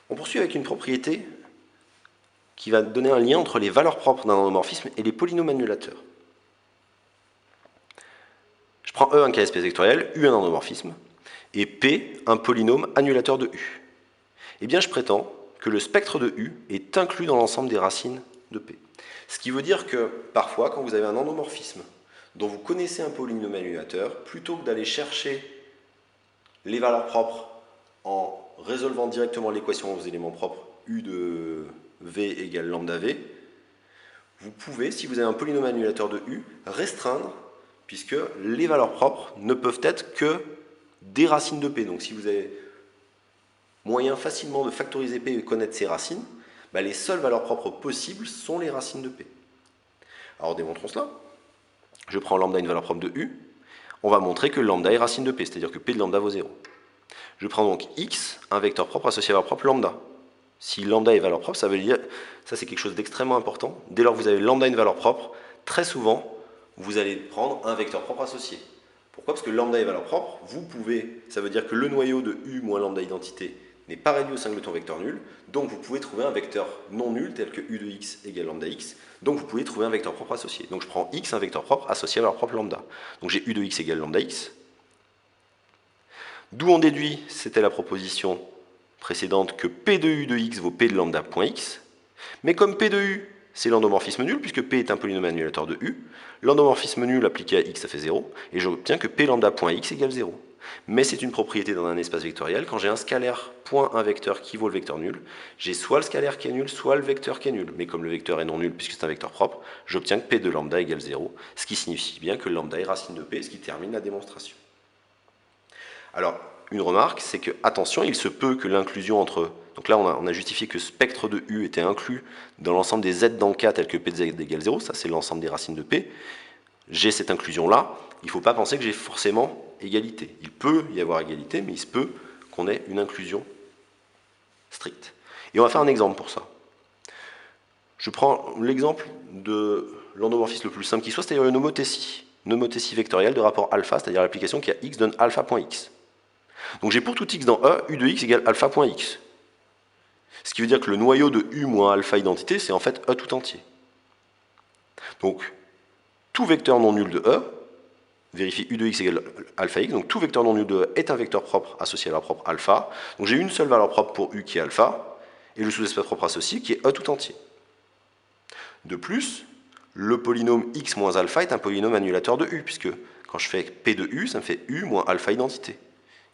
On poursuit avec une propriété qui va donner un lien entre les valeurs propres d'un endomorphisme et les polynômes annulateurs. Je prends E un cas espèce vectoriel, U un endomorphisme, et P un polynôme annulateur de U. Eh bien, je prétends que le spectre de U est inclus dans l'ensemble des racines de P. Ce qui veut dire que, parfois, quand vous avez un endomorphisme dont vous connaissez un polynôme annulateur, plutôt que d'aller chercher les valeurs propres en résolvant directement l'équation aux éléments propres U de V égale lambda V, vous pouvez, si vous avez un polynôme annulateur de U, restreindre, puisque les valeurs propres ne peuvent être que des racines de P. Donc si vous avez moyen facilement de factoriser P et connaître ses racines, les seules valeurs propres possibles sont les racines de P. Alors démontrons cela. Je prends lambda une valeur propre de U. On va montrer que lambda est racine de P, c'est-à-dire que P de lambda vaut 0. Je prends donc X, un vecteur propre associé à la valeur propre lambda. Si lambda est valeur propre, ça veut dire, ça c'est quelque chose d'extrêmement important. Dès lors que vous avez lambda une valeur propre, très souvent, vous allez prendre un vecteur propre associé. Pourquoi? Parce que lambda est valeur propre, vous pouvez, ça veut dire que le noyau de U moins lambda identité n'est pas réduit au singleton vecteur nul, donc vous pouvez trouver un vecteur non nul tel que U de X égale lambda X, donc vous pouvez trouver un vecteur propre associé. Donc je prends X, un vecteur propre associé à la valeur propre lambda. Donc j'ai U de X égale lambda X. D'où on déduit, c'était la proposition précédente, que P de U de X vaut P de lambda point X. Mais comme P de U, c'est l'endomorphisme nul, puisque P est un polynôme annulateur de U, l'endomorphisme nul appliqué à X, ça fait 0, et j'obtiens que P lambda point X égale 0. Mais c'est une propriété dans un espace vectoriel. Quand j'ai un scalaire point un vecteur qui vaut le vecteur nul, j'ai soit le scalaire qui est nul, soit le vecteur qui est nul. Mais comme le vecteur est non nul, puisque c'est un vecteur propre, j'obtiens que P de lambda égale 0, ce qui signifie bien que lambda est racine de P, ce qui termine la démonstration. Alors, une remarque, c'est que, attention, il se peut que l'inclusion entre... Donc là, on a justifié que spectre de U était inclus dans l'ensemble des Z dans K tel que P de Z égale 0, ça c'est l'ensemble des racines de P. J'ai cette inclusion-là, il ne faut pas penser que j'ai forcément égalité. Il peut y avoir égalité, mais il se peut qu'on ait une inclusion stricte. Et on va faire un exemple pour ça. Je prends l'exemple de l'endomorphisme le plus simple qui soit, c'est-à-dire une homothétie vectorielle de rapport alpha, c'est-à-dire l'application qui a x donne alpha.x. Donc j'ai pour tout x dans E, U de x égale alpha.x. Ce qui veut dire que le noyau de U moins alpha identité, c'est en fait E tout entier. Donc, tout vecteur non nul de E, vérifie U de x égale alpha x, donc tout vecteur non nul de E est un vecteur propre associé à la valeur propre alpha. Donc j'ai une seule valeur propre pour U qui est alpha, et le sous-espace propre associé qui est E tout entier. De plus, le polynôme x moins alpha est un polynôme annulateur de U, puisque quand je fais P de U, ça me fait U moins alpha identité.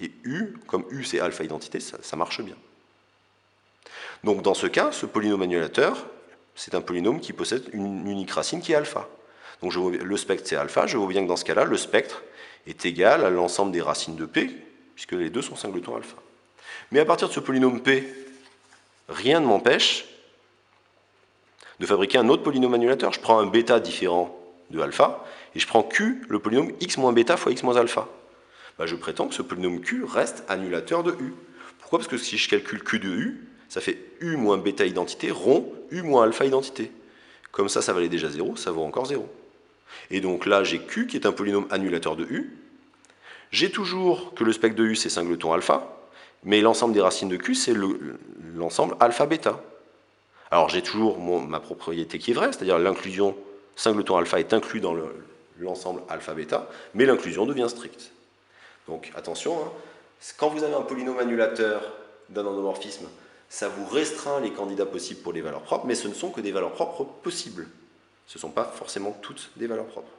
Et U, comme U c'est alpha identité, ça marche bien. Donc dans ce cas, ce polynôme annulateur, c'est un polynôme qui possède une unique racine qui est alpha. Donc le spectre c'est alpha, je vois bien que dans ce cas-là, le spectre est égal à l'ensemble des racines de P, puisque les deux sont singletons alpha. Mais à partir de ce polynôme P, rien ne m'empêche de fabriquer un autre polynôme annulateur. Je prends un bêta différent de alpha, et je prends Q, le polynôme x moins bêta fois x moins alpha. Je prétends que ce polynôme Q reste annulateur de U. Pourquoi? Parce que si je calcule Q de U, ça fait U moins bêta identité rond U moins alpha identité. Comme ça valait déjà 0, ça vaut encore 0. Et donc là, j'ai Q qui est un polynôme annulateur de U. J'ai toujours que le spectre de U, c'est singleton alpha, mais l'ensemble des racines de Q, c'est l'ensemble alpha-bêta. Alors j'ai toujours ma propriété qui est vraie, c'est-à-dire l'inclusion singleton alpha est inclus dans l'ensemble alpha-bêta, mais l'inclusion devient stricte. Donc attention, quand vous avez un polynôme annulateur d'un endomorphisme, ça vous restreint les candidats possibles pour les valeurs propres, mais ce ne sont que des valeurs propres possibles. Ce ne sont pas forcément toutes des valeurs propres.